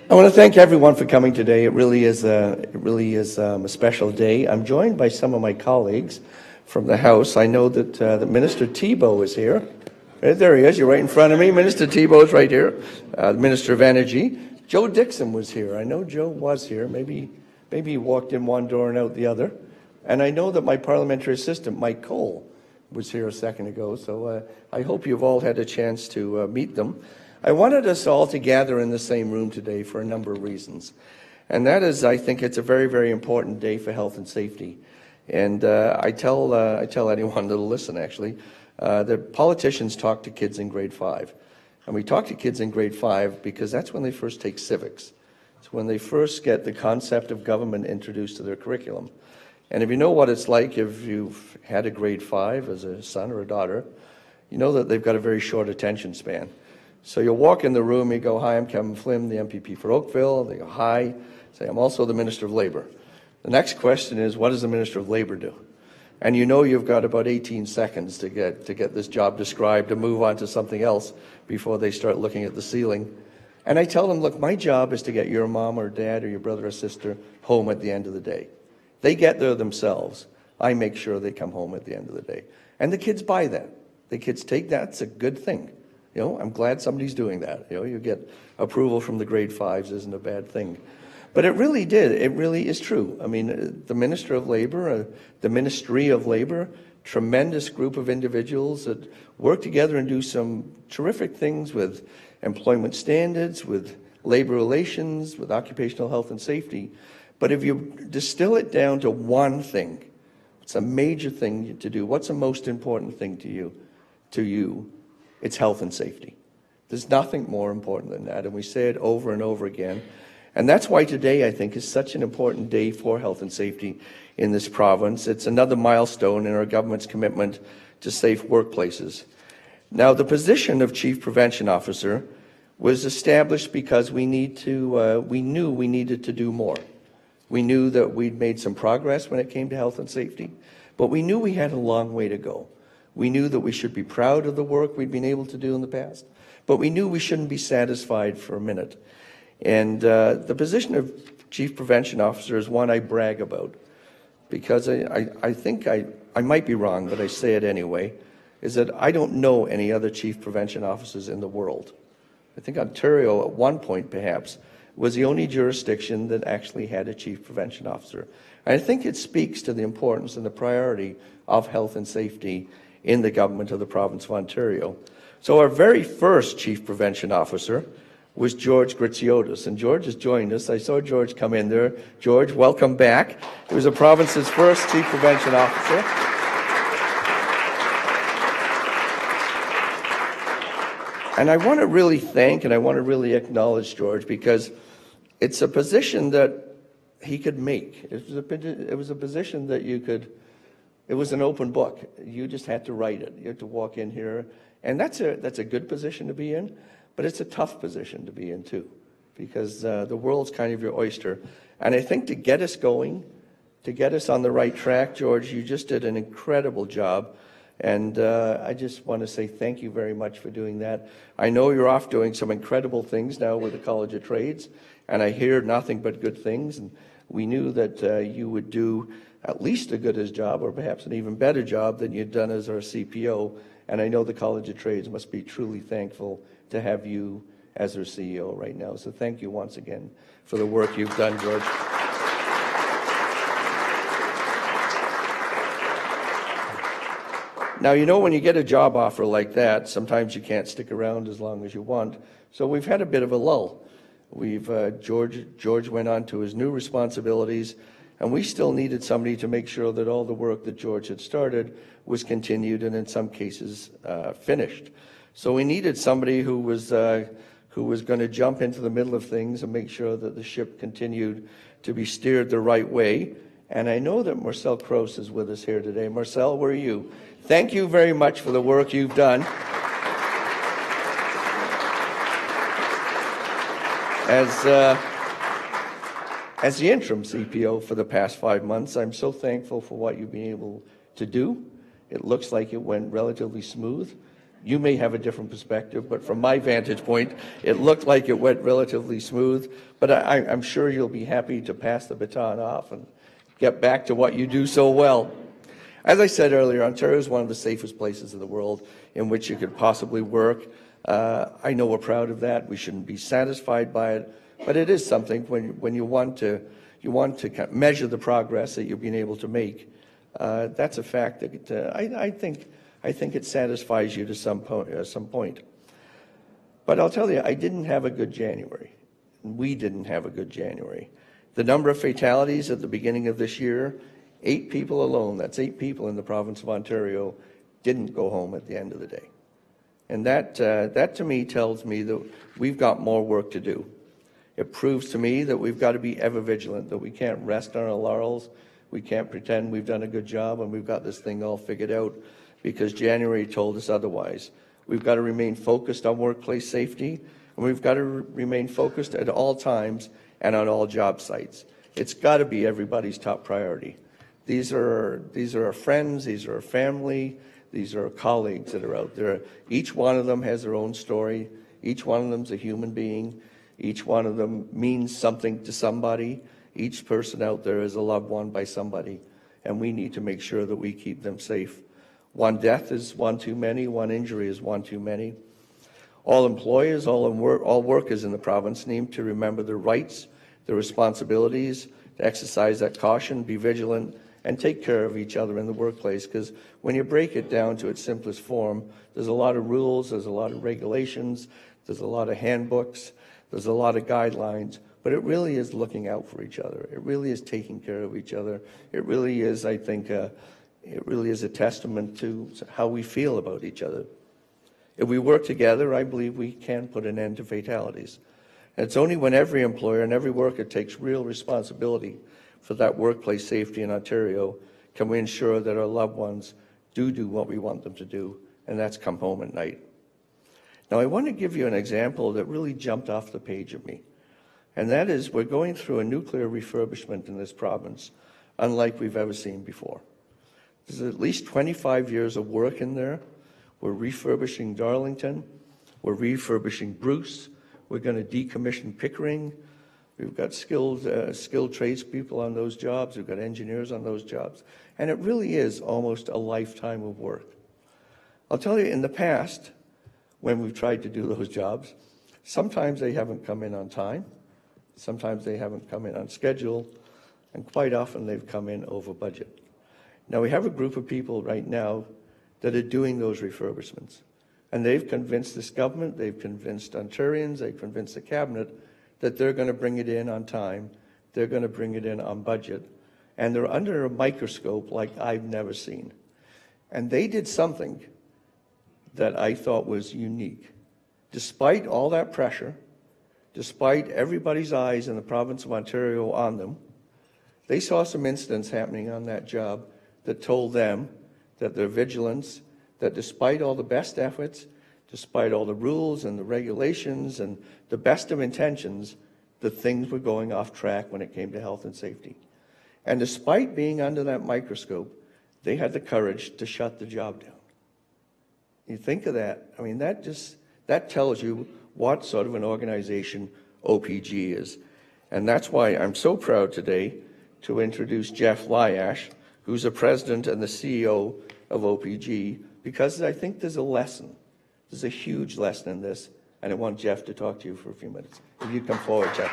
I want to thank everyone for coming today. It really is a special day. I'm joined by some of my colleagues from the House. I know that the Minister Thibeault is here. There he is. You're right in front of me. Minister Thibeault is right here. The Minister of Energy. Joe Dixon was here. I know Joe was here. Maybe he walked in one door and out the other. And I know that my parliamentary assistant, Mike Cole, was here a second ago. So I hope you've all had a chance to meet them. I wanted us all to gather in the same room today for a number of reasons. And that is, I think it's a very, very important day for health and safety. And I tell anyone that'll listen, actually, that politicians talk to kids in grade 5. And we talk to kids in grade 5 because that's when they first take civics. It's when they first get the concept of government introduced to their curriculum. And if you know what it's like if you've had a grade 5 as a son or a daughter, you know that they've got a very short attention span. So you'll walk in the room, you go, "Hi, I'm Kevin Flynn, the MPP for Oakville." They go, "Hi." Say, "I'm also the Minister of Labour." The next question is, what does the Minister of Labour do? And you know you've got about 18 seconds to get this job described and move on to something else before they start looking at the ceiling. And I tell them, look, my job is to get your mom or dad or your brother or sister home at the end of the day. They get there themselves. I make sure they come home at the end of the day. And the kids buy that. The kids take that. It's a good thing. You know, I'm glad somebody's doing that. You know, you get approval from the grade 5s isn't a bad thing. But it really is true. I mean, the Minister of Labour, the Ministry of Labour, tremendous group of individuals that work together and do some terrific things with employment standards, with labour relations, with occupational health and safety. But if you distill it down to one thing, it's a major thing to do. What's the most important thing to you? It's health and safety. There's nothing more important than that, and we say it over and over again. And that's why today, I think, is such an important day for health and safety in this province. It's another milestone in our government's commitment to safe workplaces. Now, the position of Chief Prevention Officer was established because we knew we needed to do more. We knew that we'd made some progress when it came to health and safety, but we knew we had a long way to go. We knew that we should be proud of the work we'd been able to do in the past, but we knew we shouldn't be satisfied for a minute. And the position of Chief Prevention Officer is one I brag about because I think I might be wrong, but I say it anyway, is that I don't know any other Chief Prevention Officers in the world. I think Ontario at one point perhaps was the only jurisdiction that actually had a Chief Prevention Officer. And I think it speaks to the importance and the priority of health and safety in the government of the province of Ontario. So our very first Chief Prevention Officer was George Gritsiotis, and George has joined us. I saw George come in there. George, welcome back. He was the province's first Chief Prevention Officer. And I want to really thank and I want to really acknowledge George because it's a position that he could make. It was a position that you could. It was an open book. You just had to write it. You had to walk in here. And that's a good position to be in, but it's a tough position to be in too, because the world's kind of your oyster. And I think to get us going, to get us on the right track, George, you just did an incredible job. And I just want to say thank you very much for doing that. I know you're off doing some incredible things now with the College of Trades, and I hear nothing but good things. And we knew that you would do at least as good a job, or perhaps an even better job than you'd done as our CPO. And I know the College of Trades must be truly thankful to have you as their CEO right now. So thank you once again for the work you've done, George. Now, you know, when you get a job offer like that, sometimes you can't stick around as long as you want. So we've had a bit of a lull. George went on to his new responsibilities, and we still needed somebody to make sure that all the work that George had started was continued and in some cases finished. So we needed somebody who was going to jump into the middle of things and make sure that the ship continued to be steered the right way. And I know that Marcel Croce is with us here today. Marcel, where are you? Thank you very much for the work you've done. As the interim CPO for the past 5 months, I'm so thankful for what you've been able to do. It looks like it went relatively smooth. You may have a different perspective, but from my vantage point, it looked like it went relatively smooth. But I'm sure you'll be happy to pass the baton off and get back to what you do so well. As I said earlier, Ontario is one of the safest places in the world in which you could possibly work. I know we're proud of that. We shouldn't be satisfied by it, but it is something when you want to kind of measure the progress that you've been able to make. That's a fact that I think it satisfies you to some point. But I'll tell you, I didn't have a good January. We didn't have a good January. The number of fatalities at the beginning of this year, 8 people alone, that's 8 people in the province of Ontario, didn't go home at the end of the day. And that to me tells me that we've got more work to do. It proves to me that we've got to be ever vigilant, that we can't rest on our laurels. We can't pretend we've done a good job and we've got this thing all figured out because January told us otherwise. We've got to remain focused on workplace safety, and we've got to remain focused at all times and on all job sites. It's got to be everybody's top priority. These are our friends, these are our family, these are our colleagues that are out there. Each one of them has their own story. Each one of them is a human being. Each one of them means something to somebody. Each person out there is a loved one by somebody, and we need to make sure that we keep them safe. One death is one too many. One injury is one too many. All employers, all workers in the province need to remember their rights, their responsibilities, to exercise that caution, be vigilant, and take care of each other in the workplace, because when you break it down to its simplest form, there's a lot of rules, there's a lot of regulations, there's a lot of handbooks, there's a lot of guidelines, but it really is looking out for each other. It really is taking care of each other. It really is, I think, it really is a testament to how we feel about each other. If we work together, I believe we can put an end to fatalities. And it's only when every employer and every worker takes real responsibility for that workplace safety in Ontario can we ensure that our loved ones do what we want them to do, and that's come home at night. Now, I want to give you an example that really jumped off the page of me, and that is we're going through a nuclear refurbishment in this province unlike we've ever seen before. There's at least 25 years of work in there. We're refurbishing Darlington. We're refurbishing Bruce. We're going to decommission Pickering. We've got skilled tradespeople on those jobs. We've got engineers on those jobs. And it really is almost a lifetime of work. I'll tell you, in the past, when we've tried to do those jobs, sometimes they haven't come in on time. Sometimes they haven't come in on schedule. And quite often they've come in over budget. Now, we have a group of people right now that are doing those refurbishments. And they've convinced this government, they've convinced Ontarians, they've convinced the cabinet that they're going to bring it in on time, they're going to bring it in on budget, and they're under a microscope like I've never seen. And they did something that I thought was unique. Despite all that pressure, despite everybody's eyes in the province of Ontario on them, they saw some incidents happening on that job that told them that their vigilance, that despite all the best efforts, despite all the rules and the regulations and the best of intentions, the things were going off track when it came to health and safety. And despite being under that microscope, they had the courage to shut the job down. You think of that, I mean, that tells you what sort of an organization OPG is. And that's why I'm so proud today to introduce Jeff Lyash, who's the president and the CEO of OPG, because I think there's a lesson. There's a huge lesson in this, and I want Jeff to talk to you for a few minutes. If you'd come forward, Jeff.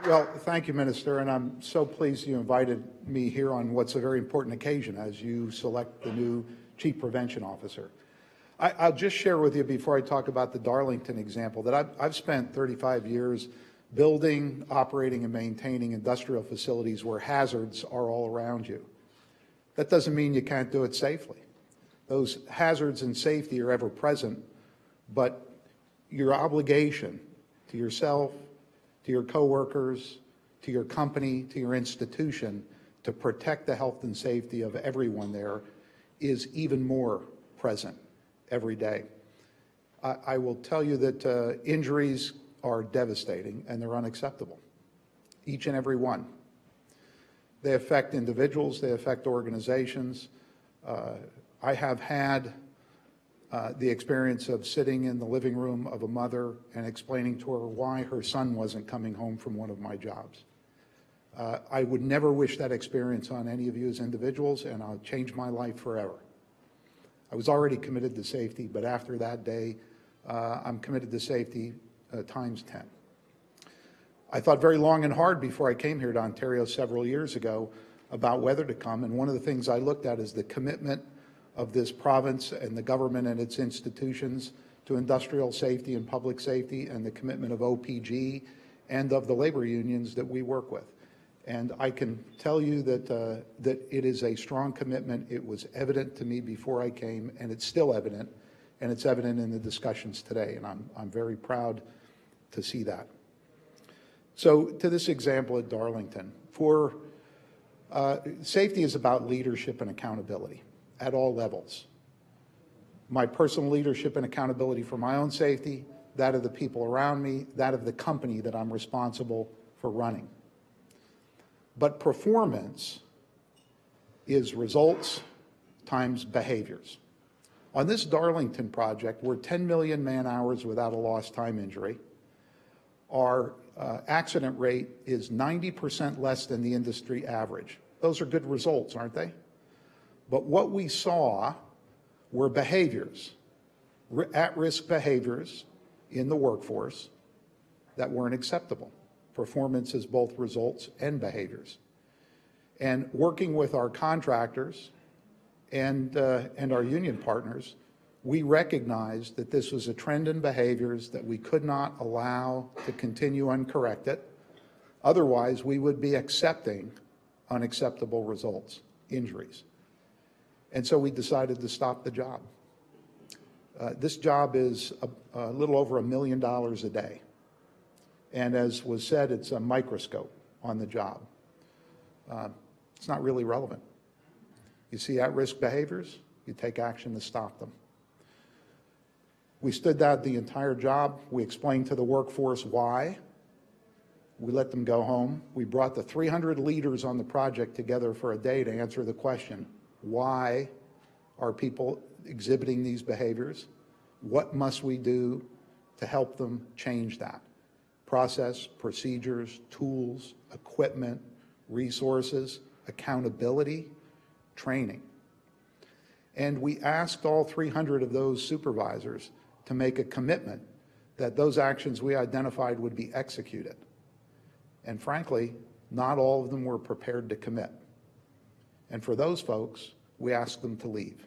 Well, thank you, Minister, and I'm so pleased you invited me here on what's a very important occasion as you select the new Chief Prevention Officer. I'll just share with you before I talk about the Darlington example that I've spent 35 years building, operating, and maintaining industrial facilities where hazards are all around you. That doesn't mean you can't do it safely. Those hazards and safety are ever present, but your obligation to yourself, to your coworkers, to your company, to your institution, to protect the health and safety of everyone there is even more present every day. I will tell you that injuries are devastating and they're unacceptable, each and every one. They affect individuals, they affect organizations. I have had the experience of sitting in the living room of a mother and explaining to her why her son wasn't coming home from one of my jobs. I would never wish that experience on any of you as individuals, and I'll change my life forever. I was already committed to safety, but after that day, I'm committed to safety times 10. I thought very long and hard before I came here to Ontario several years ago about whether to come, and one of the things I looked at is the commitment of this province and the government and its institutions to industrial safety and public safety, and the commitment of OPG and of the labor unions that we work with. And I can tell you that, that it is a strong commitment. It was evident to me before I came, and it's still evident, and it's evident in the discussions today, and I'm very proud to see that. So to this example at Darlington, safety is about leadership and accountability at all levels. My personal leadership and accountability for my own safety, that of the people around me, that of the company that I'm responsible for running. But performance is results times behaviors. On this Darlington project, we're 10 million man-hours without a lost time injury. Our accident rate is 90% less than the industry average. Those are good results, aren't they? But what we saw were behaviors, at-risk behaviors in the workforce that weren't acceptable. Performance is both results and behaviors. And working with our contractors and our union partners, we recognized that this was a trend in behaviors that we could not allow to continue uncorrected. Otherwise, we would be accepting unacceptable results, injuries. And so we decided to stop the job. This job is a little over $1 million a day. And as was said, it's a microscope on the job. It's not really relevant. You see at-risk behaviors, you take action to stop them. We stood that the entire job. We explained to the workforce why. We let them go home. We brought the 300 leaders on the project together for a day to answer the question, why are people exhibiting these behaviors? What must we do to help them change that? Process, procedures, tools, equipment, resources, accountability, training. And we asked all 300 of those supervisors to make a commitment that those actions we identified would be executed. And frankly, not all of them were prepared to commit. And for those folks, we asked them to leave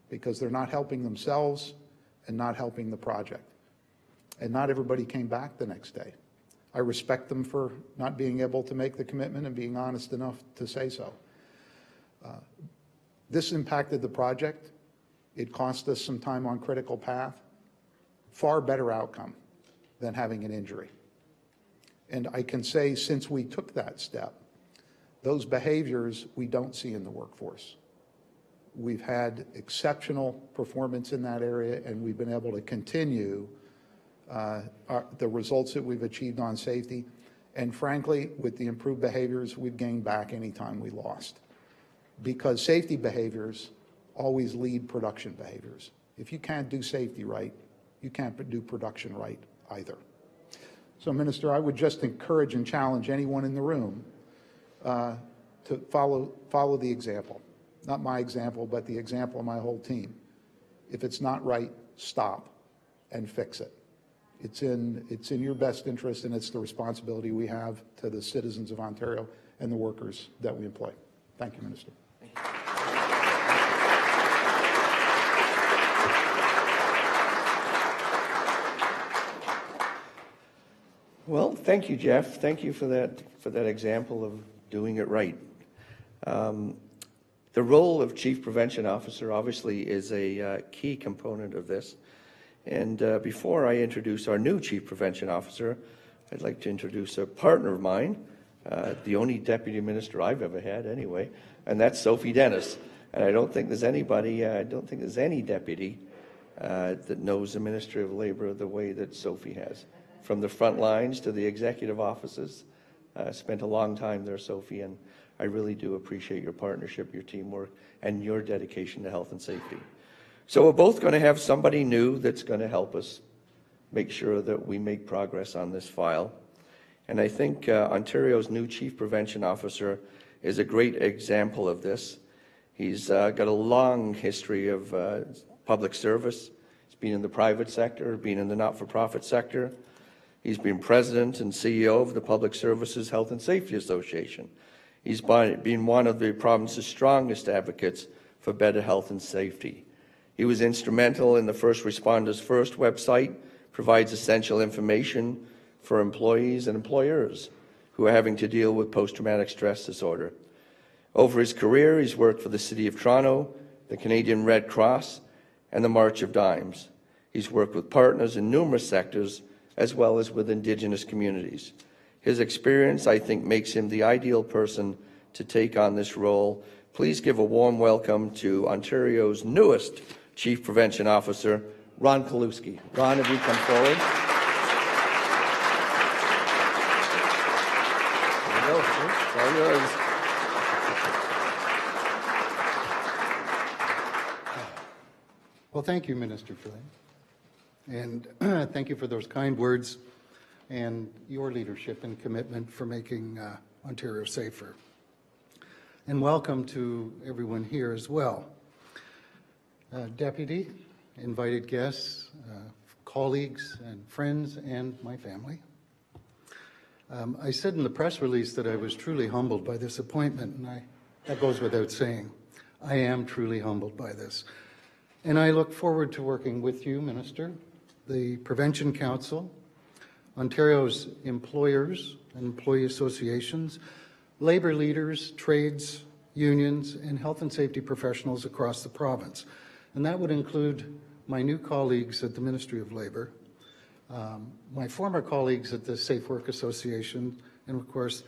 because they're not helping themselves and not helping the project. And not everybody came back the next day. I respect them for not being able to make the commitment and being honest enough to say so. This impacted the project. It cost us some time on critical path. Far better outcome than having an injury. And I can say since we took that step, those behaviors we don't see in the workforce. We've had exceptional performance in that area, and we've been able to continue the results that we've achieved on safety. And frankly, with the improved behaviors, we've gained back any time we lost. Because safety behaviors always lead production behaviors. If you can't do safety right, you can't do production right either. So, Minister, I would just encourage and challenge anyone in the room to follow the example. Not my example, but the example of my whole team. If it's not right, stop and fix it. It's in your best interest, and it's the responsibility we have to the citizens of Ontario and the workers that we employ. Thank you, Minister. Well, thank you, Jeff. Thank you for that example of doing it right. The role of Chief Prevention Officer obviously is a key component of this. And before I introduce our new Chief Prevention Officer, I'd like to introduce a partner of mine, the only Deputy Minister I've ever had anyway, and that's Sophie Dennis. And I don't think there's any deputy that knows the Ministry of Labour the way that Sophie has. From the front lines to the executive offices, spent a long time there, Sophie, and I really do appreciate your partnership, your teamwork, and your dedication to health and safety. So we're both going to have somebody new that's going to help us make sure that we make progress on this file. And I think Ontario's new Chief Prevention Officer is a great example of this. He's got a long history of public service. He's been in the private sector, been in the not-for-profit sector. He's been president and CEO of the Public Services Health and Safety Association. He's been one of the province's strongest advocates for better health and safety. He was instrumental in the First Responders First website, provides essential information for employees and employers who are having to deal with post-traumatic stress disorder. Over his career, he's worked for the City of Toronto, the Canadian Red Cross, and the March of Dimes. He's worked with partners in numerous sectors, as well as with Indigenous communities. His experience, I think, makes him the ideal person to take on this role. Please give a warm welcome to Ontario's newest Chief Prevention Officer, Ron Kalewski. Ron, have you come forward? There you go, sir. It's all yours. Well, thank you, Minister Flynn. And thank you for those kind words and your leadership and commitment for making Ontario safer. And welcome to everyone here as well. Deputy, invited guests, colleagues and friends, and my family. I said in the press release that I was truly humbled by this appointment, and that goes without saying. I am truly humbled by this. And I look forward to working with you, Minister, the Prevention Council, Ontario's employers and employee associations, labour leaders, trades, unions, and health and safety professionals across the province. And that would include my new colleagues at the Ministry of Labour, my former colleagues at the Safe Work Association, and of course,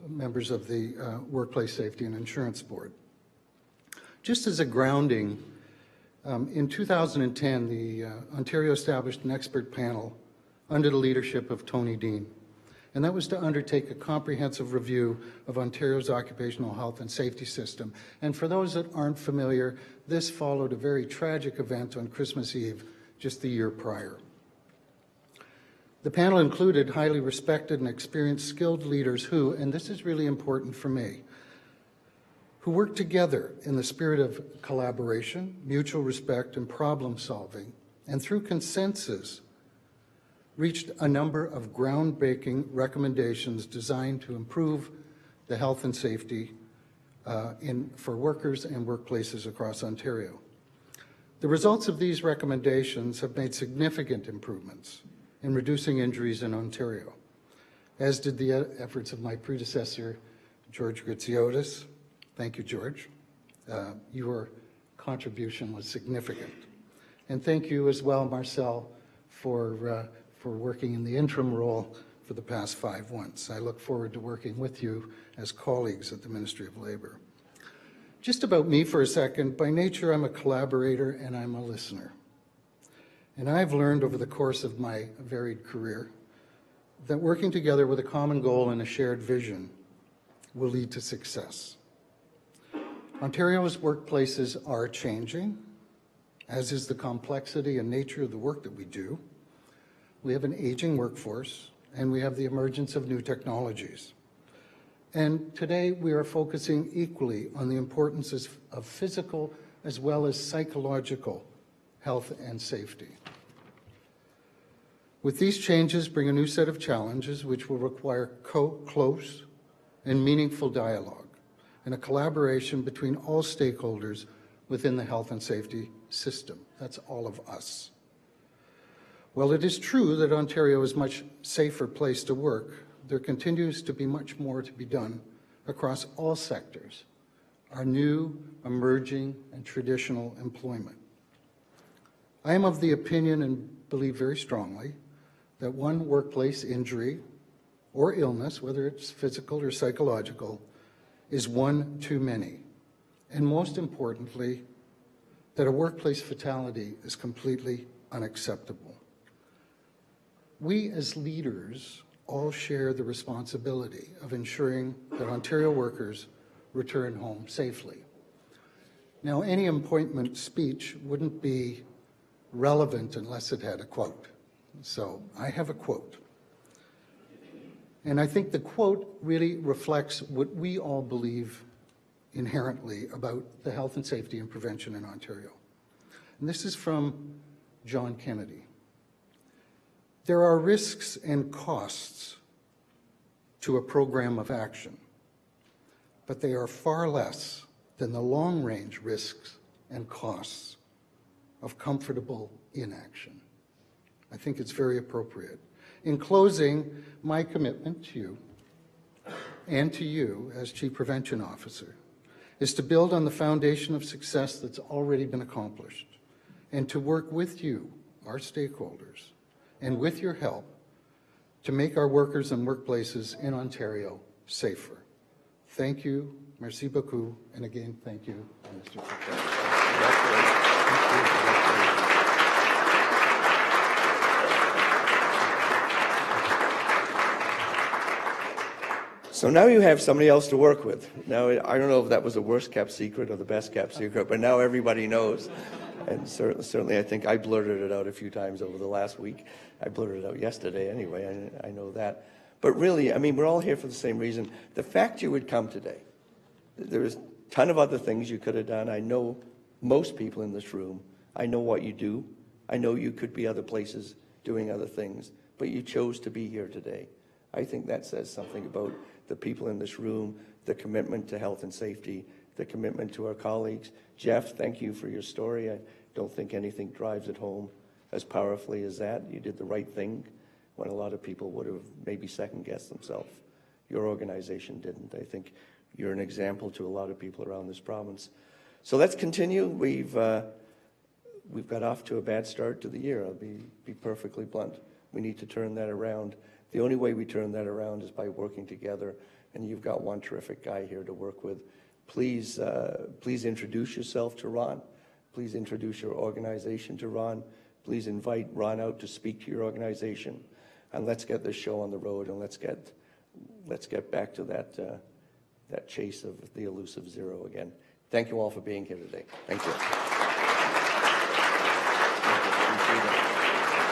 members of the Workplace Safety and Insurance Board. Just as a grounding, in 2010, the Ontario established an expert panel under the leadership of Tony Dean, and that was to undertake a comprehensive review of Ontario's occupational health and safety system. And for those that aren't familiar, this followed a very tragic event on Christmas Eve just the year prior. The panel included highly respected and experienced skilled leaders who, and this is really important for me, who worked together in the spirit of collaboration, mutual respect, and problem solving, and through consensus, reached a number of groundbreaking recommendations designed to improve the health and safety for workers and workplaces across Ontario. The results of these recommendations have made significant improvements in reducing injuries in Ontario, as did the efforts of my predecessor, George Gritsiotis. Thank you, George. Your contribution was significant. And thank you as well, Marcel, for working in the interim role for the past 5 months. I look forward to working with you as colleagues at the Ministry of Labour. Just about me for a second. By nature, I'm a collaborator and I'm a listener. And I've learned over the course of my varied career that working together with a common goal and a shared vision will lead to success. Ontario's workplaces are changing, as is the complexity and nature of the work that we do. We have an aging workforce, and we have the emergence of new technologies. And today we are focusing equally on the importance of physical as well as psychological health and safety. With these changes bring a new set of challenges which will require close and meaningful dialogue and a collaboration between all stakeholders within the health and safety system. That's all of us. While it is true that Ontario is a much safer place to work, there continues to be much more to be done across all sectors, our new, emerging, and traditional employment. I am of the opinion and believe very strongly that one workplace injury or illness, whether it's physical or psychological, is one too many. And most importantly, that a workplace fatality is completely unacceptable. We as leaders all share the responsibility of ensuring that Ontario workers return home safely. Now, any appointment speech wouldn't be relevant unless it had a quote. So I have a quote. And I think the quote really reflects what we all believe inherently about the health and safety and prevention in Ontario. And this is from John Kennedy. There are risks and costs to a program of action, but they are far less than the long-range risks and costs of comfortable inaction. I think it's very appropriate. In closing, my commitment to you and to you as Chief Prevention Officer is to build on the foundation of success that's already been accomplished and to work with you, our stakeholders, and with your help to make our workers and workplaces in Ontario safer. Thank you, merci beaucoup, and again, thank you, Mr. Secretary. So now you have somebody else to work with. Now, I don't know if that was the worst kept secret or the best kept secret, but now everybody knows. And certainly I think I blurted it out a few times over the last week. I blurted it out yesterday anyway, I know that. But really, I mean, we're all here for the same reason. The fact you would come today, there's a ton of other things you could have done. I know most people in this room. I know what you do. I know you could be other places doing other things, but you chose to be here today. I think that says something about the people in this room, the commitment to health and safety, the commitment to our colleagues. Jeff, thank you for your story. I don't think anything drives it home as powerfully as that. You did the right thing when a lot of people would have maybe second-guessed themselves. Your organization didn't. I think you're an example to a lot of people around this province. So let's continue. We've got off to a bad start to the year. I'll be perfectly blunt. We need to turn that around. The only way we turn that around is by working together, and you've got one terrific guy here to work with. Please introduce yourself to Ron. Please introduce your organization to Ron. Please invite Ron out to speak to your organization, and let's get this show on the road, and let's get back to that chase of the elusive zero again. Thank you all for being here today. Thank you. Thank you. Appreciate it.